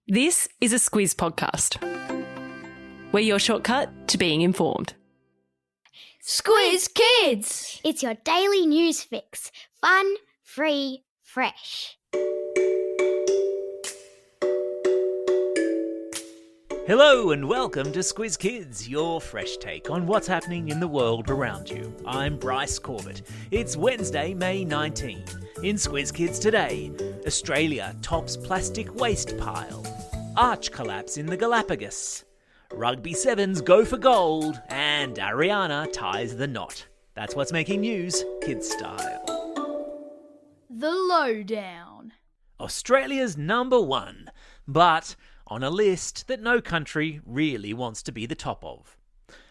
This is a Squiz podcast. We're your shortcut to being informed. Squiz Kids! It's your daily news fix. Fun, free, fresh. Hello and welcome to Squiz Kids, your fresh take on what's happening in the world around you. I'm Bryce Corbett. It's Wednesday, May 19. In Squiz Kids today, Australia tops plastic waste pile. Arch collapse in the Galapagos. Rugby Sevens go for gold. And Ariana ties the knot. That's what's making news, kids style. The Lowdown. Australia's number one, but on a list that no country really wants to be the top of.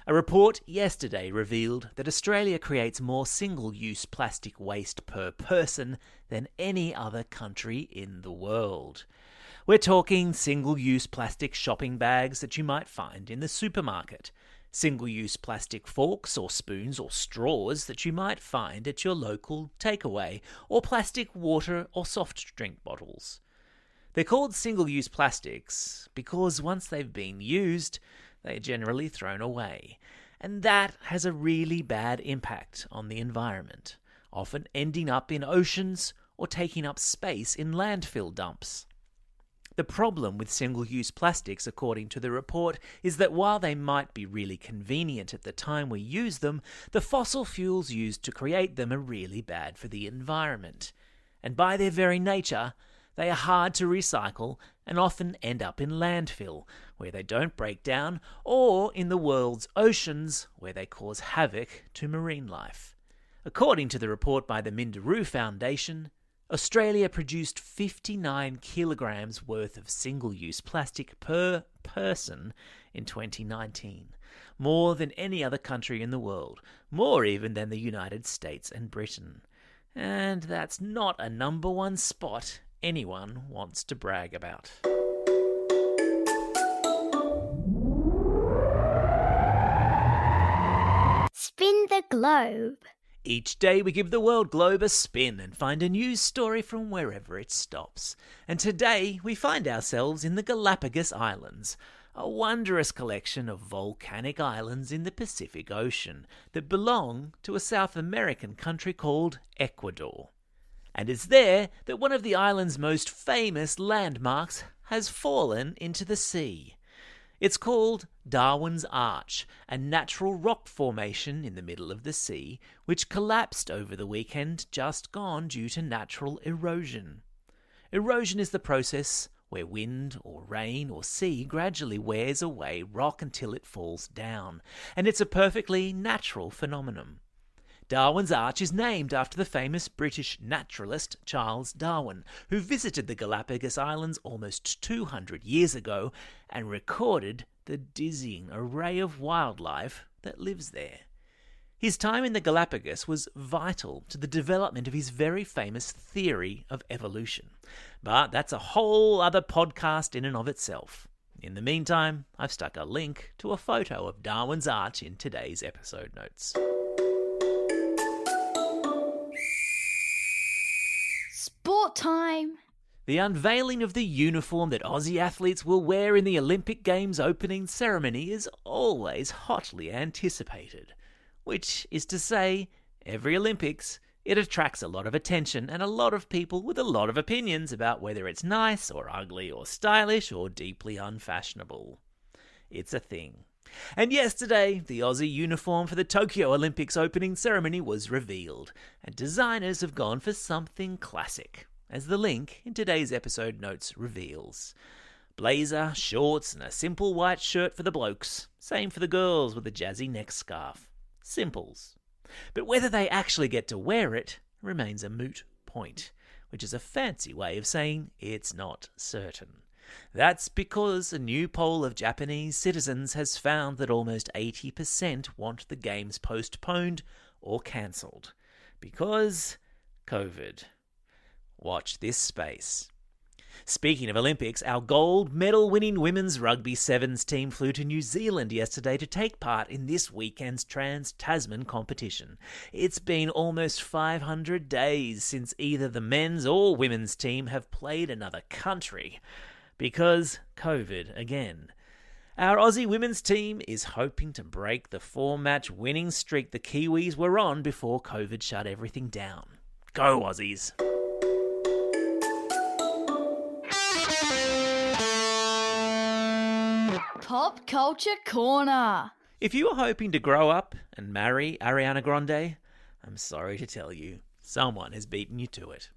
A report yesterday revealed that Australia creates more single-use plastic waste per person than any other country in the world. We're talking single-use plastic shopping bags that you might find in the supermarket, single-use plastic forks or spoons or straws that you might find at your local takeaway, or plastic water or soft drink bottles. They're called single-use plastics because once they've been used, they're generally thrown away. And that has a really bad impact on the environment, often ending up in oceans or taking up space in landfill dumps. The problem with single-use plastics, according to the report, is that while they might be really convenient at the time we use them, the fossil fuels used to create them are really bad for the environment. And by their very nature, they are hard to recycle and often end up in landfill, where they don't break down, or in the world's oceans, where they cause havoc to marine life. According to the report by the Minderoo Foundation, Australia produced 59 kilograms worth of single-use plastic per person in 2019, more than any other country in the world, more even than the United States and Britain. And that's not a number one spot anyone wants to brag about. Spin the globe. Each day we give the world globe a spin and find a news story from wherever it stops. And today we find ourselves in the Galapagos Islands, a wondrous collection of volcanic islands in the Pacific Ocean that belong to a South American country called Ecuador. And it's there that one of the island's most famous landmarks has fallen into the sea. It's called Darwin's Arch, a natural rock formation in the middle of the sea, which collapsed over the weekend just gone due to natural erosion. Erosion is the process where wind or rain or sea gradually wears away rock until it falls down, and it's a perfectly natural phenomenon. Darwin's Arch is named after the famous British naturalist Charles Darwin, who visited the Galapagos Islands almost 200 years ago and recorded the dizzying array of wildlife that lives there. His time in the Galapagos was vital to the development of his very famous theory of evolution. But that's a whole other podcast in and of itself. In the meantime, I've stuck a link to a photo of Darwin's Arch in today's episode notes. Sport time. The unveiling of the uniform that Aussie athletes will wear in the Olympic Games opening ceremony is always hotly anticipated. Which is to say, every Olympics, it attracts a lot of attention and a lot of people with a lot of opinions about whether it's nice or ugly or stylish or deeply unfashionable. It's a thing. And yesterday, the Aussie uniform for the Tokyo Olympics opening ceremony was revealed, and designers have gone for something classic, as the link in today's episode notes reveals. Blazer, shorts, and a simple white shirt for the blokes. Same for the girls with a jazzy neck scarf. Simples. But whether they actually get to wear it remains a moot point, which is a fancy way of saying it's not certain. That's because a new poll of Japanese citizens has found that almost 80% want the games postponed or cancelled. Because COVID. Watch this space. Speaking of Olympics, our gold medal-winning women's Rugby Sevens team flew to New Zealand yesterday to take part in this weekend's Trans-Tasman competition. It's been almost 500 days since either the men's or women's team have played another country. Because COVID again. Our Aussie women's team is hoping to break the 4-match winning streak the Kiwis were on before COVID shut everything down. Go Aussies! Pop Culture Corner. If you were hoping to grow up and marry Ariana Grande, I'm sorry to tell you, someone has beaten you to it.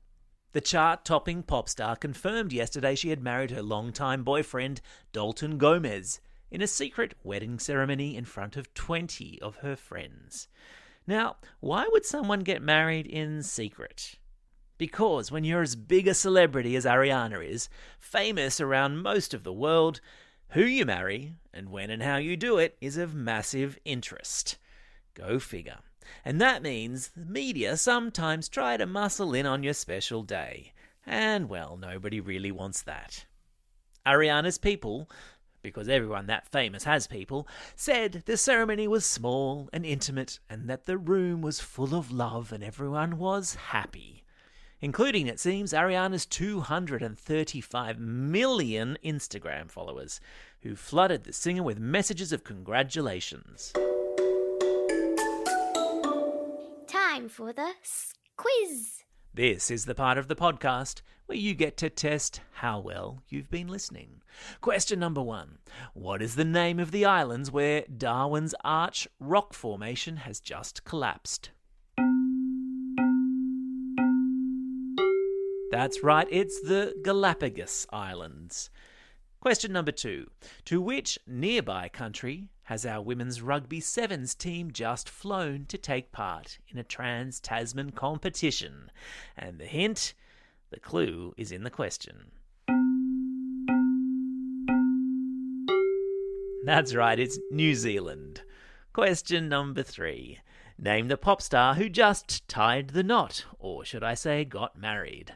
The chart-topping pop star confirmed yesterday she had married her longtime boyfriend, Dalton Gomez, in a secret wedding ceremony in front of 20 of her friends. Now, why would someone get married in secret? Because when you're as big a celebrity as Ariana is, famous around most of the world, who you marry and when and how you do it is of massive interest. Go figure. And that means the media sometimes try to muscle in on your special day. And, well, nobody really wants that. Ariana's people, because everyone that famous has people, said the ceremony was small and intimate and that the room was full of love and everyone was happy. Including, it seems, Ariana's 235 million Instagram followers, who flooded the singer with messages of congratulations. Time for the quiz. This is the part of the podcast where you get to test how well you've been listening. Question number 1. What is the name of the islands where Darwin's Arch rock formation has just collapsed? That's right, it's the Galapagos Islands. Question number 2. To which nearby country has our women's Rugby Sevens team just flown to take part in a trans-Tasman competition? And the hint, the clue is in the question. That's right, it's New Zealand. Question number 3. Name the pop star who just tied the knot, or should I say got married?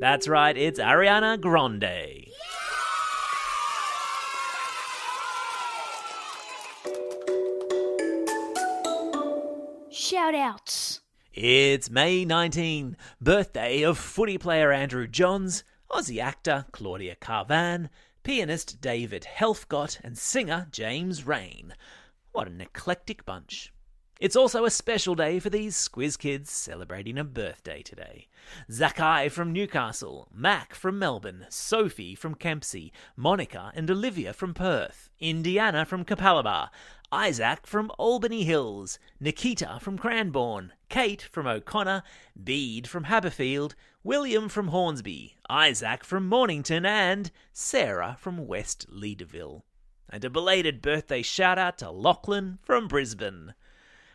That's right, it's Ariana Grande. Shout-outs. It's May 19, birthday of footy player Andrew Johns, Aussie actor Claudia Carvan, pianist David Helfgott and singer James Rain. What an eclectic bunch. It's also a special day for these Squiz Kids celebrating a birthday today. Zakai from Newcastle, Mac from Melbourne, Sophie from Kempsey, Monica and Olivia from Perth, Indiana from Capalaba, Isaac from Albany Hills, Nikita from Cranbourne, Kate from O'Connor, Bede from Haberfield, William from Hornsby, Isaac from Mornington and Sarah from West Leederville. And a belated birthday shout-out to Lachlan from Brisbane.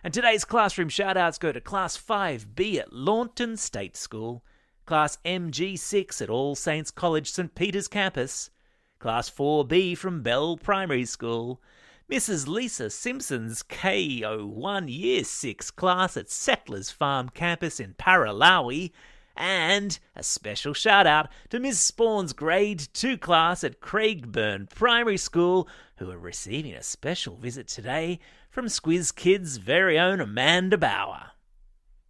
And today's classroom shout-outs go to Class 5B at Launton State School, Class MG6 at All Saints College St Peter's Campus, Class 4B from Bell Primary School, Mrs Lisa Simpson's K01 Year 6 class at Settlers Farm Campus in Paralawi, and a special shout-out to Ms Spawn's Grade 2 class at Craigburn Primary School, who are receiving a special visit today from Squiz Kids' very own Amanda Bauer.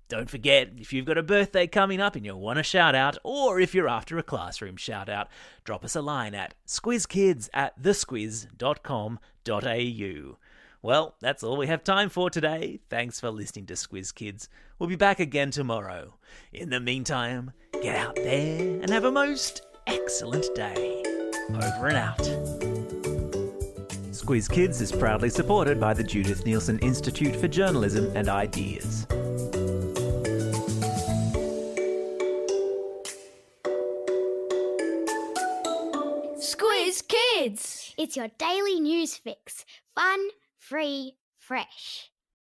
Don't forget, if you've got a birthday coming up and you want a shout-out, or if you're after a classroom shout-out, drop us a line at squizkids@thesquiz.com.au. Well, that's all we have time for today. Thanks for listening to Squiz Kids. We'll be back again tomorrow. In the meantime, get out there and have a most excellent day. Over and out. Squiz Kids is proudly supported by the Judith Neilson Institute for Journalism and Ideas. Squiz Kids. It's your daily news fix. Fun, free, fresh.